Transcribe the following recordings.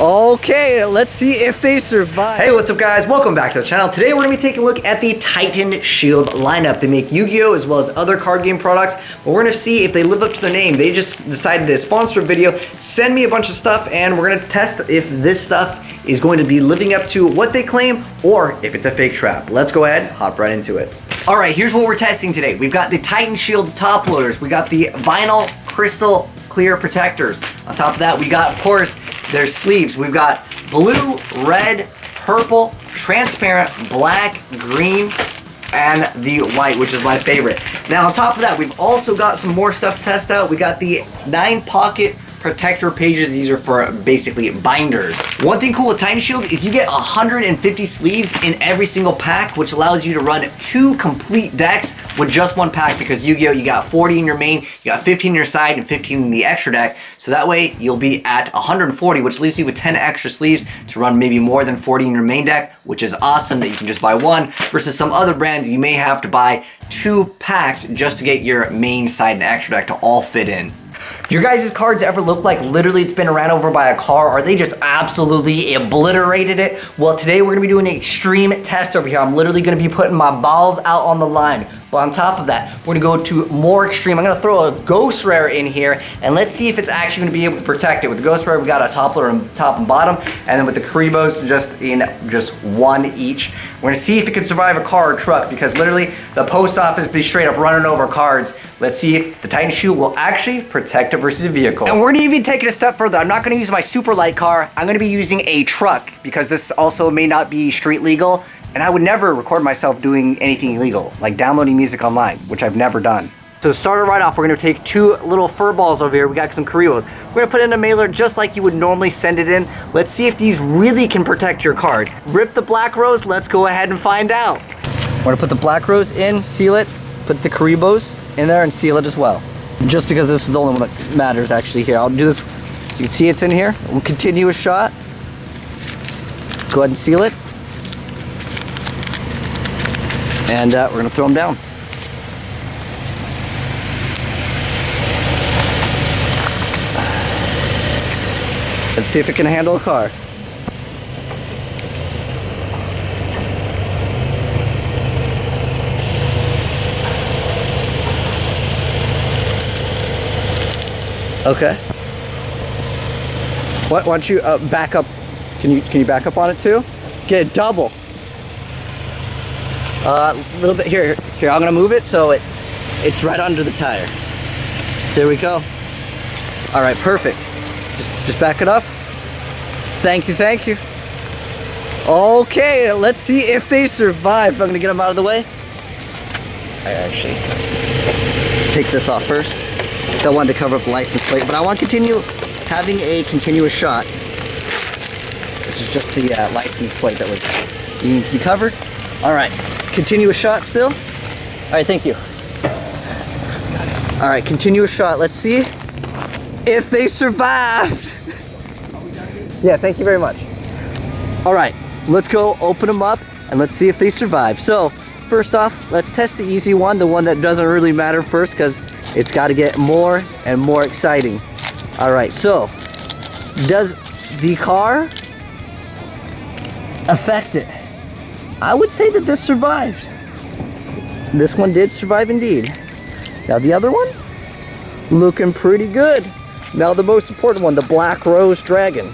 Okay, let's see if they survive. Hey, what's up guys? Welcome back to the channel. Today we're going to be taking a look at the TitanShield lineup. They make Yu-Gi-Oh! As well as other card game products, but we're going to see if they live up to their name. They just decided to sponsor a video, send me a bunch of stuff, and we're going to test if this stuff is going to be living up to what they claim, or if it's a fake trap. Let's go ahead, hop right into it. Alright, here's what we're testing today. We've got the TitanShield top loaders, we got the vinyl crystal clear protectors. On top of that, we got, of course, their sleeves. We've got blue, red, purple, transparent, black, green, and the white, which is my favorite. Now, on top of that, we've also got some more stuff to test out. We got the 9-pocket protector pages. These are for basically binders. One thing cool with TitanShield is you get 150 sleeves in every single pack, which allows you to run 2 complete decks with just 1 pack, because Yu-Gi-Oh! You got 40 in your main, you got 15 in your side, and 15 in the extra deck. So that way you'll be at 140, which leaves you with 10 extra sleeves to run maybe more than 40 in your main deck, which is awesome that you can just buy 1, versus some other brands you may have to buy 2 packs just to get your main, side, and extra deck to all fit in. Your guys' cards ever look like literally it's been ran over by a car, or they just absolutely obliterated it? Well, today we're gonna be doing an extreme test over here. I'm literally gonna be putting my balls out on the line. But on top of that, we're gonna go to more extreme. I'm gonna throw a ghost rare in here, and let's see if it's actually gonna be able to protect it. With the ghost rare, we got a top loader on top and bottom, and then with the Karibos, just 1 each. We're gonna see if it can survive a car or truck, because literally the post office be straight up running over cards. Let's see if the TitanShield will actually protect it versus a vehicle. And we're gonna even take it a step further. I'm not gonna use my super light car. I'm gonna be using a truck, because this also may not be street legal. And I would never record myself doing anything illegal, like downloading music online, which I've never done. So to start it right off, we're gonna take 2 little fur balls over here. We got some Karibos. We're gonna put in a mailer just like you would normally send it in. Let's see if these really can protect your cards. Rip the black rose, let's go ahead and find out. We're gonna put the black rose in, seal it, put the Karibos in there and seal it as well. Just because this is the only one that matters actually here. I'll do this, so you can see it's in here. We'll continue a shot. Go ahead and seal it. And we're gonna throw them down. Let's see if it can handle a car. Okay. Why don't you back up? Can you back up on it too? Get it double. A little bit here. I'm gonna move it so it's right under the tire. There we go. All right, perfect. Just back it up. Thank you. Okay, let's see if they survive. I'm gonna get them out of the way. I actually take this off first. So I wanted to cover up the license plate, but I want to continue having a continuous shot. This is just the license plate that was needing to be covered. All right. Continuous shot still. All right, thank you. All right, continuous shot. Let's see if they survived. Yeah, thank you very much. All right, let's go open them up and let's see if they survive. So first off, let's test the easy one, the one that doesn't really matter first, because it's got to get more and more exciting. All right, so does the car affect it? I would say that this survived. This one did survive indeed. Now the other one, looking pretty good. Now the most important one, the Black Rose Dragon.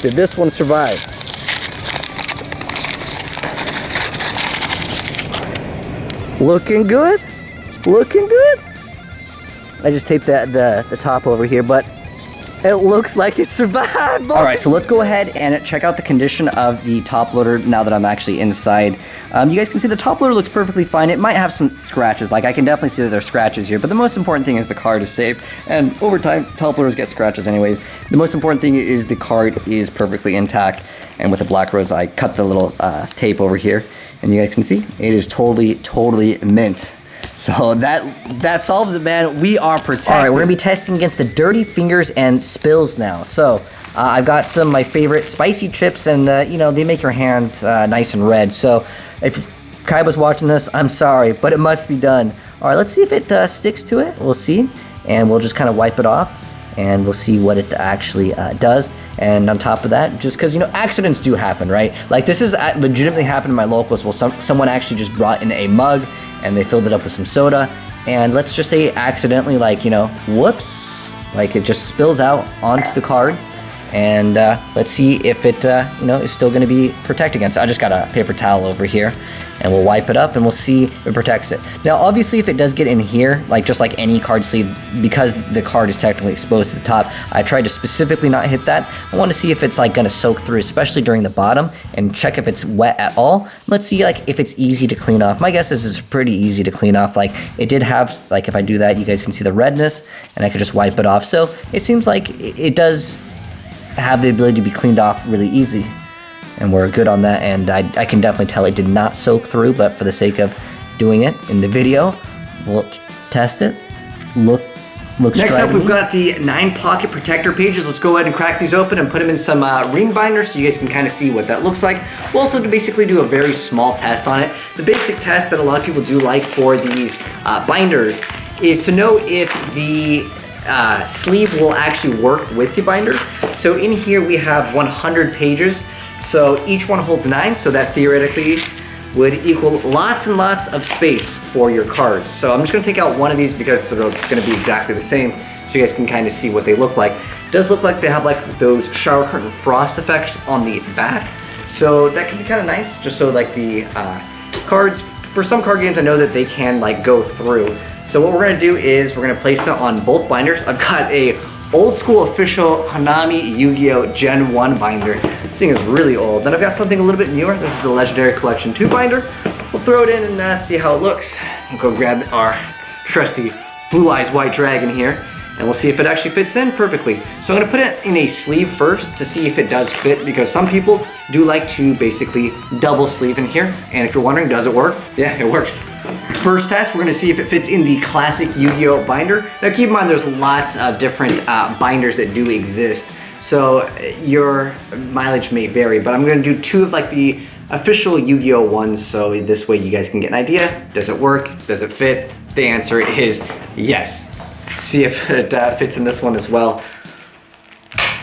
Did this one survive? Looking good. I just taped the top over here, but it looks like it survived. All right, so let's go ahead and check out the condition of the top loader now that I'm actually inside. You guys can see the top loader looks perfectly fine. It might have some scratches, like I can definitely see that there's scratches here, but the most important thing is the card is safe. And over time, top loaders get scratches anyways. The most important thing is the card is perfectly intact. And with the Black Rose, I cut the little tape over here, and you guys can see it is totally mint. So that solves it, man. We are protected. All right, we're gonna be testing against the dirty fingers and spills now. So I've got some of my favorite spicy chips, and you know, they make your hands nice and red. So if Kai was watching this, I'm sorry, but it must be done. All right, let's see if it sticks to it. We'll see, and we'll just kind of wipe it off. and we'll see what it actually does. And on top of that, just because, you know, accidents do happen, right? Like this is legitimately happened in my locals. Well, someone actually just brought in a mug and they filled it up with some soda, and let's just say accidentally, like, you know, whoops, like it just spills out onto the card. And let's see if it, you know, is still going to be protect against it. I just got a paper towel over here, and we'll wipe it up, and we'll see if it protects it. Now, obviously, if it does get in here, like just like any card sleeve, because the card is technically exposed to the top, I tried to specifically not hit that. I want to see if it's like going to soak through, especially during the bottom, and check if it's wet at all. Let's see like if it's easy to clean off. My guess is it's pretty easy to clean off. Like it did have, like if I do that, you guys can see the redness, and I could just wipe it off. So it seems like it does have the ability to be cleaned off really easy, and we're good on that. And I can definitely tell it did not soak through, but for the sake of doing it in the video, we'll test it. Looks Next dry up, to we've me. got the 9 pocket protector pages. Let's go ahead and crack these open and put them in some ring binders so you guys can kind of see what that looks like. We'll also basically do a very small test on it. The basic test that a lot of people do like for these binders is to know if the sleeve will actually work with the binder. So in here we have 100 pages. So each one holds 9, so that theoretically would equal lots and lots of space for your cards. So I'm just gonna take out one of these because they're gonna be exactly the same, so you guys can kind of see what they look like. It does look like they have like those shower curtain frost effects on the back. So that can be kind of nice, just so like the cards, for some card games I know that they can like go through. So what we're gonna do is we're gonna place it on both binders. I've got a old school official Konami Yu-Gi-Oh! Gen 1 binder. This thing is really old. Then I've got something a little bit newer. This is the Legendary Collection 2 binder. We'll throw it in and see how it looks. We'll go grab our trusty Blue Eyes White Dragon here, and we'll see if it actually fits in perfectly. So I'm gonna put it in a sleeve first to see if it does fit, because some people do like to basically double sleeve in here. And if you're wondering, does it work? Yeah, it works. First test, we're gonna see if it fits in the classic Yu-Gi-Oh! Binder. Now keep in mind there's lots of different binders that do exist, so your mileage may vary, but I'm gonna do 2 of like the official Yu-Gi-Oh! Ones, so this way you guys can get an idea. Does it work? Does it fit? The answer is yes. See if it fits in this one as well.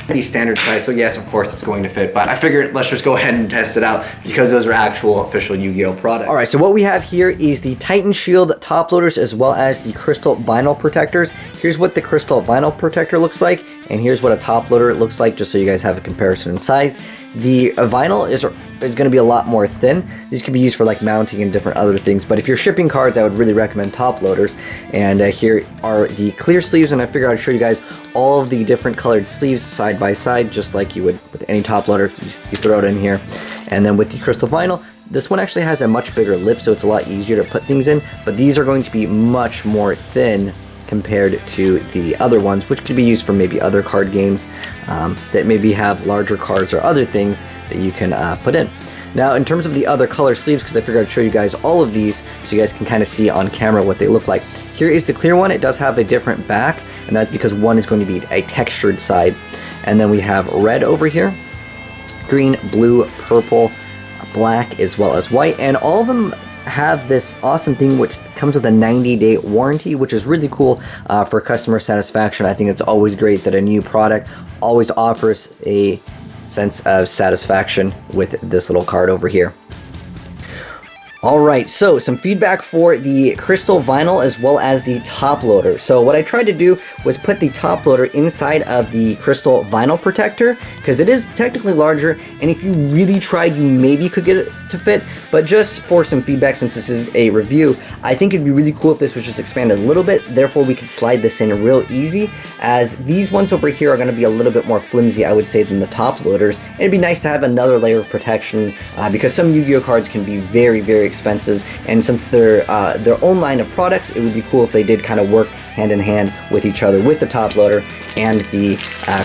Pretty standard size, so yes, of course it's going to fit, but I figured let's just go ahead and test it out because those are actual official Yu-Gi-Oh! Products. All right, so what we have here is the TitanShield top loaders as well as the crystal vinyl protectors. Here's what the crystal vinyl protector looks like, and here's what a top loader looks like, just so you guys have a comparison in size. The vinyl is going to be a lot more thin. These can be used for like mounting and different other things, but if you're shipping cards, I would really recommend top loaders. And here are the clear sleeves, and I figured I'd show you guys all of the different colored sleeves side by side, just like you would with any top loader. You throw it in here. And then with the crystal vinyl, this one actually has a much bigger lip, so it's a lot easier to put things in, but these are going to be much more thin compared to the other ones, which could be used for maybe other card games that maybe have larger cards or other things that you can put in. Now, in terms of the other color sleeves, because I figured I'd show you guys all of these so you guys can kind of see on camera what they look like. Here is the clear one. It does have a different back, and that's because one is going to be a textured side. And then we have red over here, green, blue, purple, black, as well as white, and all of them have this awesome thing which comes with a 90-day warranty, which is really cool for customer satisfaction. I think it's always great that a new product always offers a sense of satisfaction with this little card over here. Alright, so some feedback for the crystal vinyl as well as the top loader. So what I tried to do was put the top loader inside of the crystal vinyl protector, because it is technically larger, and if you really tried, you maybe could get it to fit, but just for some feedback, since this is a review, I think it'd be really cool if this was just expanded a little bit, therefore we could slide this in real easy, as these ones over here are going to be a little bit more flimsy, I would say, than the top loaders. And it'd be nice to have another layer of protection, because some Yu-Gi-Oh cards can be very, very expensive, and since they're their own line of products, it would be cool if they did kind of work hand in hand with each other with the top loader and the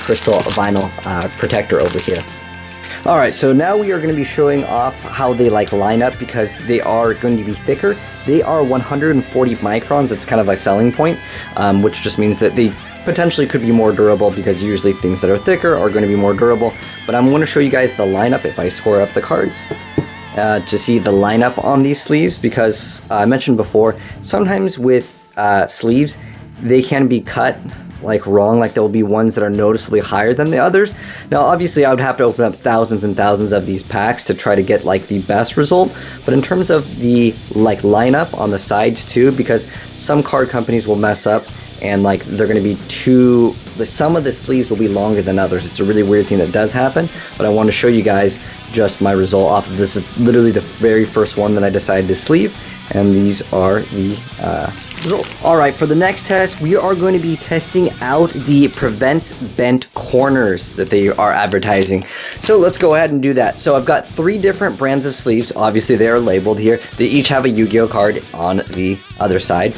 crystal vinyl protector over here. Alright, so now we are going to be showing off how they like line up, because they are going to be thicker. They are 140 microns, it's kind of a selling point, which just means that they potentially could be more durable, because usually things that are thicker are going to be more durable. But I'm going to show you guys the lineup if I score up the cards. To see the lineup on these sleeves, because I mentioned before, sometimes with sleeves, they can be cut like wrong. Like there will be ones that are noticeably higher than the others. Now obviously I would have to open up thousands and thousands of these packs to try to get like the best result, but in terms of the like lineup on the sides too, because some card companies will mess up and like they're going to be some of the sleeves will be longer than others. It's a really weird thing that does happen, but I want to show you guys just my result off of this. Is literally the very first one that I decided to sleeve, and these are the results. All right, for the next test, we are going to be testing out the prevents bent corners that they are advertising. So let's go ahead and do that. So I've got 3 different brands of sleeves. Obviously they are labeled here. They each have a Yu-Gi-Oh card on the other side.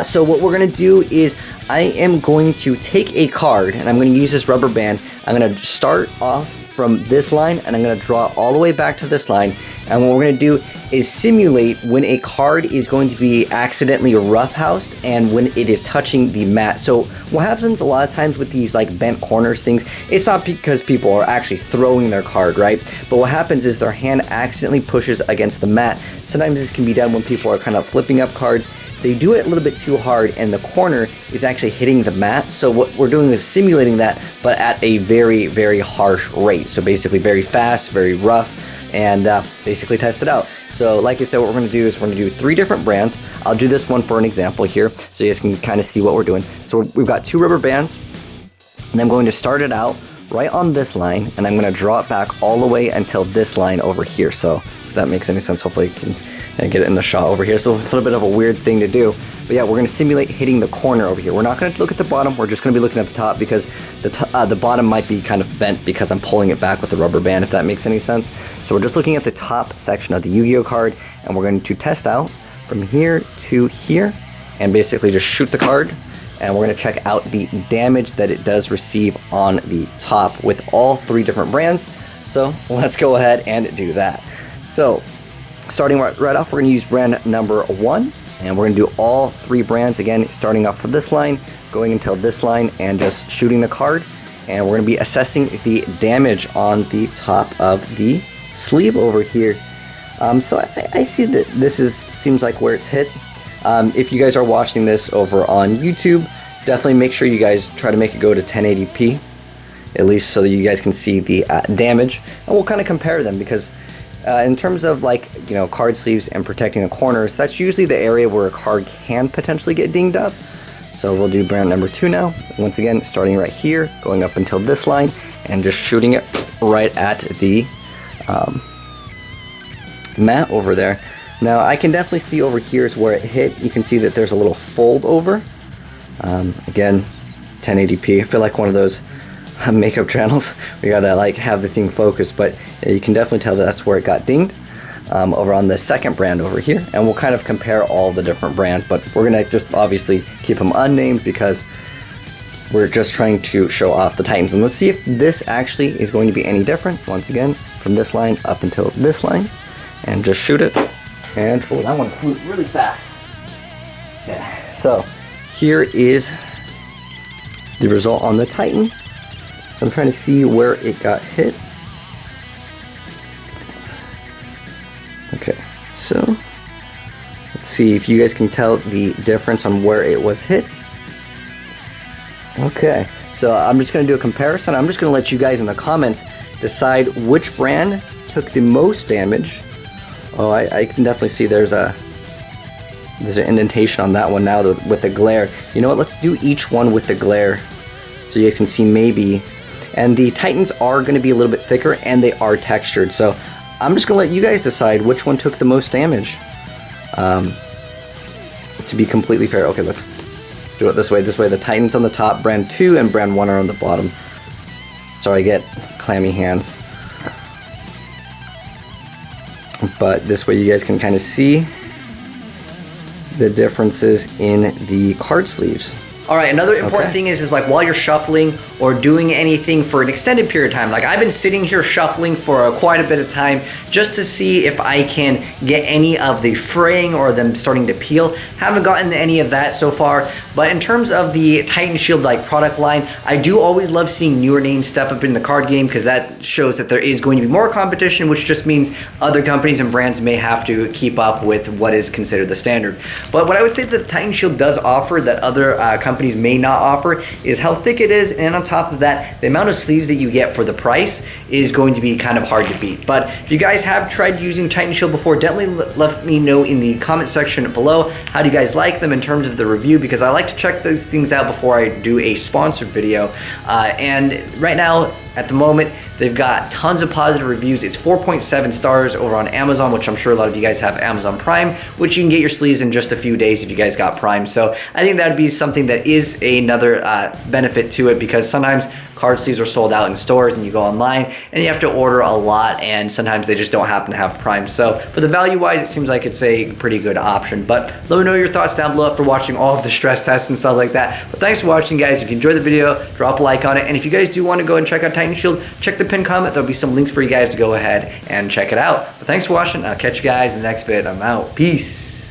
So what we're gonna do is I am going to take a card and I'm gonna use this rubber band. I'm gonna start off from this line and I'm gonna draw all the way back to this line. And what we're gonna do is simulate when a card is going to be accidentally roughhoused and when it is touching the mat. So what happens a lot of times with these like bent corners things, it's not because people are actually throwing their card, right? But what happens is their hand accidentally pushes against the mat. Sometimes this can be done when people are kind of flipping up cards. They do it a little bit too hard and the corner is actually hitting the mat. So what we're doing is simulating that, but at a very, very harsh rate. So basically very fast, very rough, and basically test it out. So like I said, what we're going to do is we're going to do 3 different brands. I'll do this one for an example here so you guys can kind of see what we're doing. So we've got 2 rubber bands, and I'm going to start it out right on this line, and I'm going to draw it back all the way until this line over here. So if that makes any sense, hopefully you can get it in the shot over here. So it's a little bit of a weird thing to do, but yeah, we're going to simulate hitting the corner over here. We're not going to look at the bottom, we're just going to be looking at the top because the bottom might be kind of bent because I'm pulling it back with the rubber band, if that makes any sense. So we're just looking at the top section of the Yu-Gi-Oh card, and we're going to test out from here to here and basically just shoot the card, and we're going to check out the damage that it does receive on the top with all 3 different brands. So let's go ahead and do that. So starting right off, we're going to use brand number 1, and we're going to do all 3 brands again, starting off from this line, going until this line, and just shooting the card. And we're going to be assessing the damage on the top of the sleeve over here. So I see that this seems like where it's hit. If you guys are watching this over on YouTube, definitely make sure you guys try to make it go to 1080p, at least so that you guys can see the damage, and we'll kind of compare them because in terms of like, you know, card sleeves and protecting the corners, that's usually the area where a card can potentially get dinged up. So we'll do brand number 2 now. Once again, starting right here, going up until this line, and just shooting it right at the mat over there. Now I can definitely see over here is where it hit. You can see that there's a little fold over. Again, 1080p. I feel like one of those makeup channels. We gotta like have the thing focused, but you can definitely tell that that's where it got dinged. Over on the second brand over here, and we'll kind of compare all the different brands, but we're gonna just obviously keep them unnamed because we're just trying to show off the Titans. And let's see if this actually is going to be any different. Once again, from this line up until this line, and just shoot it. And oh, that one flew really fast. Yeah. So here is the result on the Titan. So I'm trying to see where it got hit. Okay, so let's see if you guys can tell the difference on where it was hit. Okay, so I'm just going to do a comparison. I'm just going to let you guys in the comments decide which brand took the most damage. Oh, I can definitely see there's an indentation on that one now with the glare. You know what, let's do each one with the glare so you guys can see maybe. And the Titans are going to be a little bit thicker and they are textured, so I'm just going to let you guys decide which one took the most damage. To be completely fair, okay, let's do it this way. This way the Titans on the top, brand 2, and brand 1 are on the bottom. Sorry, I get clammy hands. But this way you guys can kind of see the differences in the card sleeves. All right, another important thing is like while you're shuffling or doing anything for an extended period of time, like I've been sitting here shuffling for quite a bit of time just to see if I can get any of the fraying or them starting to peel. Haven't gotten any of that so far. But in terms of the TitanShield like product line, I do always love seeing newer names step up in the card game because that shows that there is going to be more competition, which just means other companies and brands may have to keep up with what is considered the standard. But what I would say that TitanShield does offer that other companies may not offer is how thick it is, and on top of that, the amount of sleeves that you get for the price is going to be kind of hard to beat. But if you guys have tried using TitanShield before, definitely let me know in the comment section below how do you guys like them in terms of the review, because I like to check those things out before I do a sponsored video. And right now, at the moment, they've got tons of positive reviews. It's 4.7 stars over on Amazon, which I'm sure a lot of you guys have Amazon Prime, which you can get your sleeves in just a few days if you guys got Prime. So I think that'd be something that is another benefit to it, because sometimes card sleeves are sold out in stores and you go online and you have to order a lot, and sometimes they just don't happen to have Prime. So for the value wise, it seems like it's a pretty good option. But let me know your thoughts down below after watching all of the stress tests and stuff like that. But thanks for watching, guys. If you enjoyed the video, drop a like on it. And if you guys do want to go and check out TitanShield, check the pinned comment. There'll be some links for you guys to go ahead and check it out. But thanks for watching. I'll catch you guys in the next vid. I'm out. Peace.